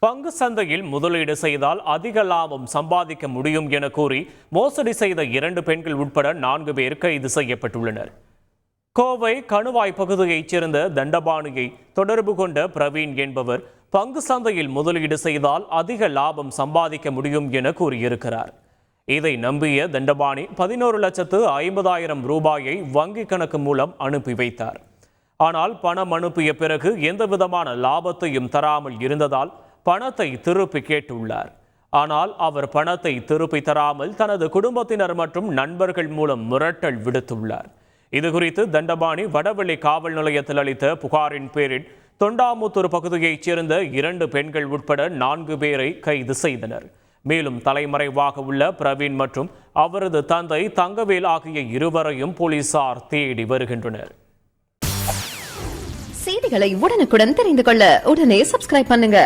பங்கு சந்தையில் முதலீடு செய்தால் அதிக லாபம் சம்பாதிக்க முடியும் என கூறி மோசடி செய்த 2 பெண்கள் உட்பட 4 பேர் கைது செய்யப்பட்டுள்ளனர். கோவை கணுவாய் பகுதியைச் சேர்ந்த தண்டபாணியை தொடர்பு கொண்ட பிரவீன் என்பவர் பங்கு சந்தையில் முதலீடு செய்தால் அதிக லாபம் சம்பாதிக்க முடியும் என கூறியிருக்கிறார். இதை நம்பிய தண்டபாணி 11,50,000 ரூபாயை வங்கி கணக்கு மூலம் அனுப்பி வைத்தார். ஆனால் பணம் அனுப்பிய பிறகு எந்தவிதமான லாபத்தையும் தராமல் இருந்ததால் பணத்தை திருப்பி கேட்டுள்ளார். ஆனால் அவர் பணத்தை திருப்பி தராமல் தனது குடும்பத்தினர் மற்றும் நண்பர்கள் மூலம் மிரட்டல் விடுத்துள்ளார். இதுகுறித்து தண்டபாணி வடவள்ளி காவல் நிலையத்தில் அளித்த புகாரின் பேரில் தொண்டாமுத்தூர் பகுதியைச் சேர்ந்த 2 பெண்கள் உட்பட 4 பேரை கைது செய்தனர். மேலும் தலைமறைவாக உள்ள பிரவீன் மற்றும் அவரது தந்தை தங்கவேல் ஆகிய இருவரையும் போலீசார் தேடி வருகின்றனர். செய்திகளை உடனுக்குடன் தெரிந்து கொள்ள உடனே சப்ஸ்கிரைப் பண்ணுங்க.